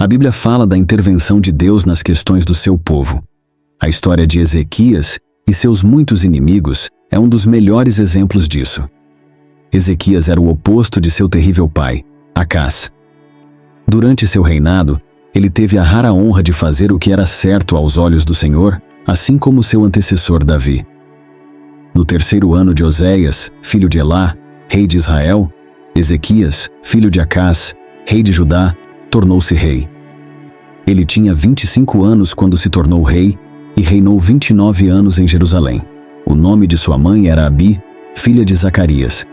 A Bíblia fala da intervenção de Deus nas questões do seu povo. A história de Ezequias e seus muitos inimigos é um dos melhores exemplos disso. Ezequias era o oposto de seu terrível pai, Acás. Durante seu reinado, ele teve a rara honra de fazer o que era certo aos olhos do Senhor, assim como seu antecessor Davi. No 3º ano de Oséias, filho de Elá, rei de Israel, Ezequias, filho de Acás, rei de Judá, tornou-se rei. Ele tinha 25 anos quando se tornou rei e reinou 29 anos em Jerusalém. O nome de sua mãe era Abi, filha de Zacarias.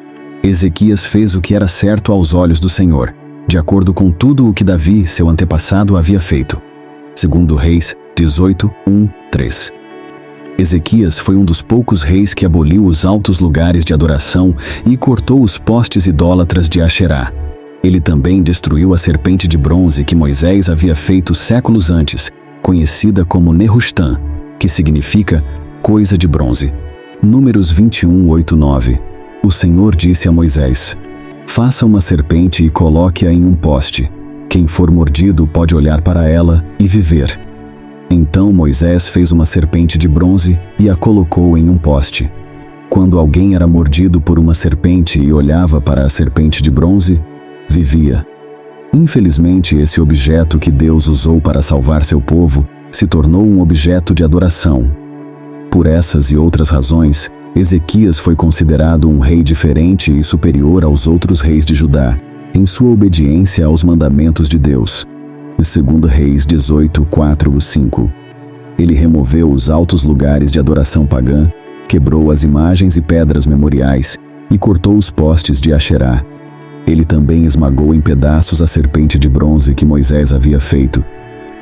Ezequias fez o que era certo aos olhos do Senhor, de acordo com tudo o que Davi, seu antepassado, havia feito. 2 Reis 18, 1, 3. Ezequias foi um dos poucos reis que aboliu os altos lugares de adoração e cortou os postes idólatras de Asherá. Ele também destruiu a serpente de bronze que Moisés havia feito séculos antes, conhecida como Nehushtan, que significa coisa de bronze. Números 21, 8, 9. O Senhor disse a Moisés: faça uma serpente e coloque-a em um poste. Quem for mordido pode olhar para ela e viver. Então Moisés fez uma serpente de bronze e a colocou em um poste. Quando alguém era mordido por uma serpente e olhava para a serpente de bronze, vivia. Infelizmente, esse objeto que Deus usou para salvar seu povo se tornou um objeto de adoração. Por essas e outras razões, Ezequias foi considerado um rei diferente e superior aos outros reis de Judá, em sua obediência aos mandamentos de Deus. 2 Reis 18, 4, 5. Ele removeu os altos lugares de adoração pagã, quebrou as imagens e pedras memoriais e cortou os postes de Asherá. Ele também esmagou em pedaços a serpente de bronze que Moisés havia feito,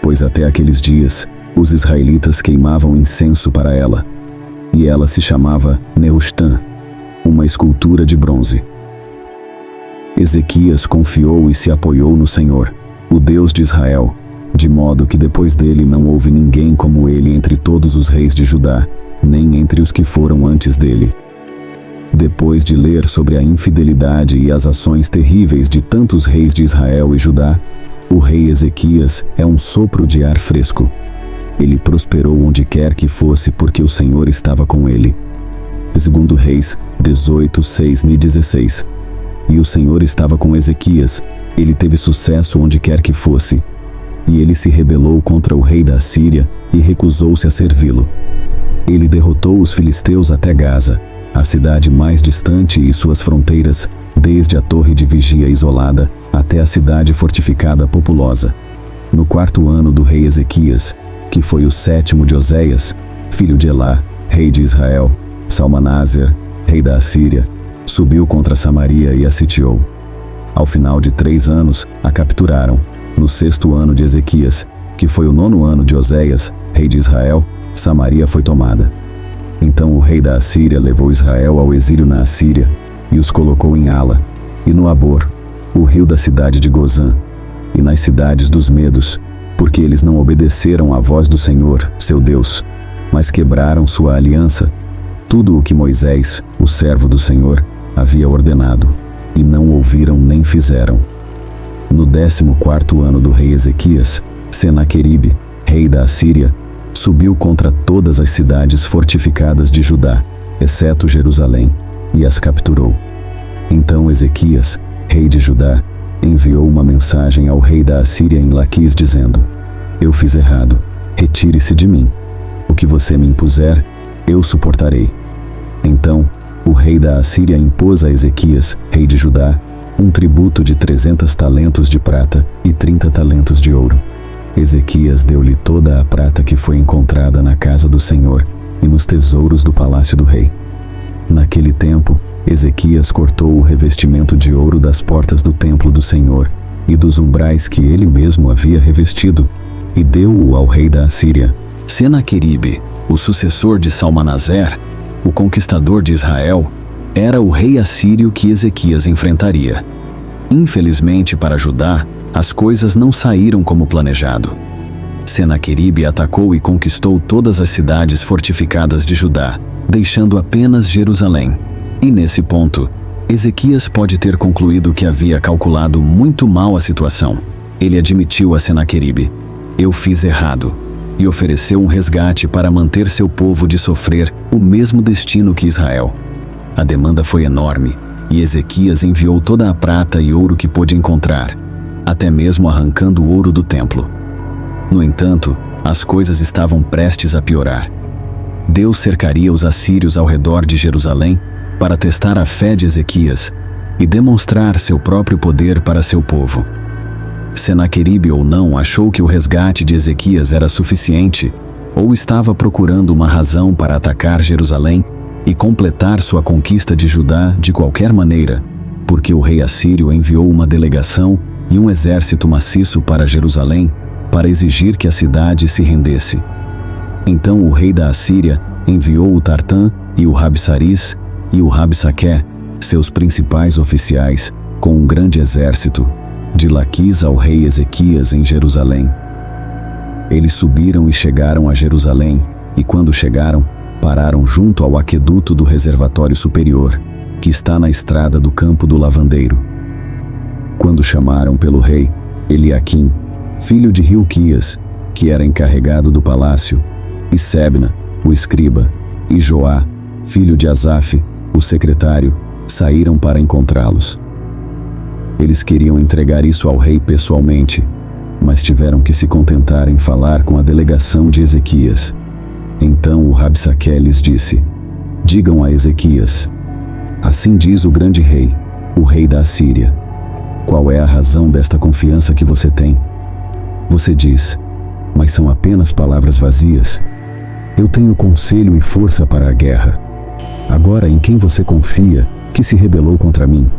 pois até aqueles dias os israelitas queimavam incenso para ela, e ela se chamava Nehushtan, uma escultura de bronze. Ezequias confiou e se apoiou no Senhor, o Deus de Israel, de modo que depois dele não houve ninguém como ele entre todos os reis de Judá, nem entre os que foram antes dele. Depois de ler sobre a infidelidade e as ações terríveis de tantos reis de Israel e Judá, o rei Ezequias é um sopro de ar fresco. Ele prosperou onde quer que fosse porque o Senhor estava com ele. 2 Reis 18, 6 e 16. E o Senhor estava com Ezequias, ele teve sucesso onde quer que fosse. E ele se rebelou contra o rei da Assíria e recusou-se a servi-lo. Ele derrotou os filisteus até Gaza, a cidade mais distante e suas fronteiras, desde a torre de vigia isolada até a cidade fortificada populosa. No 4º ano do rei Ezequias, que foi o 7º de Oséias, filho de Elá, rei de Israel, Salmanáser, rei da Assíria, subiu contra Samaria e a sitiou. Ao final de 3 anos, a capturaram. No 6º ano de Ezequias, que foi o 9º ano de Oséias, rei de Israel, Samaria foi tomada. Então o rei da Assíria levou Israel ao exílio na Assíria e os colocou em Ala, e no Abor, o rio da cidade de Gozã, e nas cidades dos Medos, porque eles não obedeceram à voz do Senhor, seu Deus, mas quebraram sua aliança, tudo o que Moisés, o servo do Senhor, havia ordenado, e não ouviram nem fizeram. No 14º ano do rei Ezequias, Senaqueribe, rei da Assíria, subiu contra todas as cidades fortificadas de Judá, exceto Jerusalém, e as capturou. Então Ezequias, rei de Judá, enviou uma mensagem ao rei da Assíria em Laquis dizendo: eu fiz errado, retire-se de mim. O que você me impuser, eu suportarei. Então, o rei da Assíria impôs a Ezequias, rei de Judá, um tributo de 300 talentos de prata e 30 talentos de ouro. Ezequias deu-lhe toda a prata que foi encontrada na casa do Senhor e nos tesouros do palácio do rei. Naquele tempo, Ezequias cortou o revestimento de ouro das portas do templo do Senhor e dos umbrais que ele mesmo havia revestido, e deu-o ao rei da Assíria. Senaqueribe, o sucessor de Salmanaser, o conquistador de Israel, era o rei assírio que Ezequias enfrentaria. Infelizmente para Judá, as coisas não saíram como planejado. Senaqueribe atacou e conquistou todas as cidades fortificadas de Judá, deixando apenas Jerusalém. E nesse ponto, Ezequias pode ter concluído que havia calculado muito mal a situação. ele admitiu a Senaqueribe: eu fiz errado, e ofereceu um resgate para manter seu povo de sofrer o mesmo destino que Israel. A demanda foi enorme, e Ezequias enviou toda a prata e ouro que pôde encontrar, até mesmo arrancando o ouro do templo. No entanto, as coisas estavam prestes a piorar. Deus cercaria os assírios ao redor de Jerusalém para testar a fé de Ezequias e demonstrar seu próprio poder para seu povo. Senaqueribe ou não achou que o resgate de Ezequias era suficiente, ou estava procurando uma razão para atacar Jerusalém e completar sua conquista de Judá de qualquer maneira, porque o rei assírio enviou uma delegação e um exército maciço para Jerusalém para exigir que a cidade se rendesse. Então o rei da Assíria enviou o Tartã e o Rabsaris e o Rabsaqué, seus principais oficiais, com um grande exército, de Laquis ao rei Ezequias em Jerusalém. Eles subiram e chegaram a Jerusalém, e quando chegaram, pararam junto ao aqueduto do reservatório superior, que está na estrada do campo do lavandeiro. Quando chamaram pelo rei, Eliaquim, filho de Hilquias, que era encarregado do palácio, e Sebna, o escriba, e Joá, filho de Asaf, o secretário, saíram para encontrá-los. Eles queriam entregar isso ao rei pessoalmente, mas tiveram que se contentar em falar com a delegação de Ezequias. Então o Rabsaqué lhes disse: digam a Ezequias: assim diz o grande rei, o rei da Assíria. Qual é a razão desta confiança que você tem? Você diz: mas são apenas palavras vazias. Eu tenho conselho e força para a guerra. Agora em quem você confia, que se rebelou contra mim?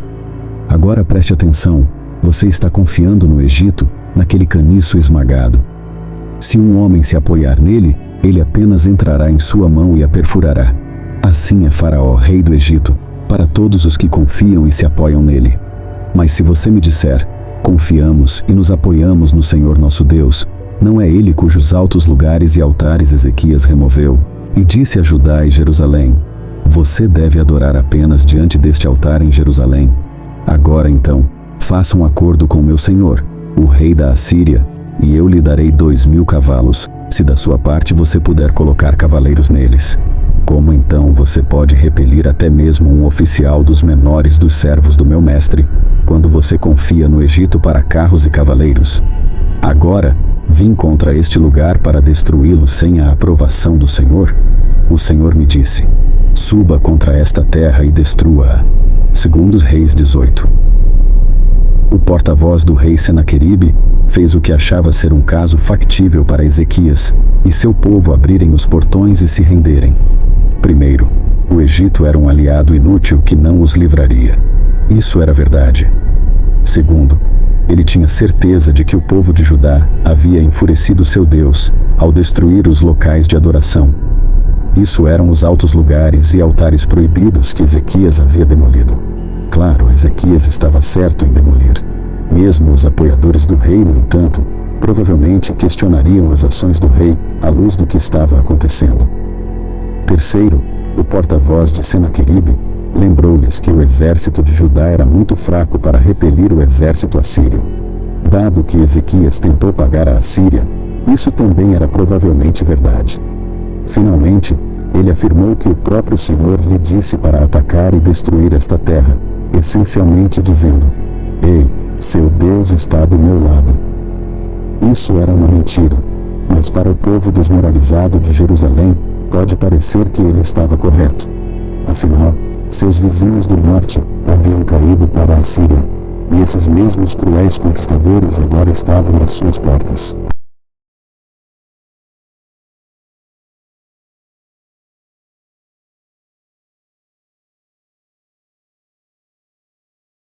Agora preste atenção, você está confiando no Egito, naquele caniço esmagado. Se um homem se apoiar nele, ele apenas entrará em sua mão e a perfurará. Assim é Faraó, rei do Egito, para todos os que confiam e se apoiam nele. Mas se você me disser: confiamos e nos apoiamos no Senhor nosso Deus, não é ele cujos altos lugares e altares Ezequias removeu, e disse a Judá e Jerusalém: você deve adorar apenas diante deste altar em Jerusalém. Agora então, faça um acordo com meu senhor, o rei da Assíria, e eu lhe darei 2.000 cavalos, se da sua parte você puder colocar cavaleiros neles. Como então você pode repelir até mesmo um oficial dos menores dos servos do meu mestre, quando você confia no Egito para carros e cavaleiros? Agora, vim contra este lugar para destruí-lo sem a aprovação do Senhor? O Senhor me disse: suba contra esta terra e destrua-a. Segundo os Reis 18. O porta-voz do rei Senaqueribe fez o que achava ser um caso factível para Ezequias e seu povo abrirem os portões e se renderem. Primeiro, o Egito era um aliado inútil que não os livraria. Isso era verdade. Segundo, ele tinha certeza de que o povo de Judá havia enfurecido seu Deus ao destruir os locais de adoração. Isso eram os altos lugares e altares proibidos que Ezequias havia demolido. Claro, Ezequias estava certo em demolir. Mesmo os apoiadores do rei, no entanto, provavelmente questionariam as ações do rei à luz do que estava acontecendo. Terceiro, o porta-voz de Senaqueribe lembrou-lhes que o exército de Judá era muito fraco para repelir o exército assírio. Dado que Ezequias tentou pagar a Assíria, isso também era provavelmente verdade. Finalmente, ele afirmou que o próprio Senhor lhe disse para atacar e destruir esta terra, essencialmente dizendo: ei, seu Deus está do meu lado. Isso era uma mentira, mas para o povo desmoralizado de Jerusalém, pode parecer que ele estava correto. Afinal, seus vizinhos do norte haviam caído para a Assíria, e esses mesmos cruéis conquistadores agora estavam às suas portas.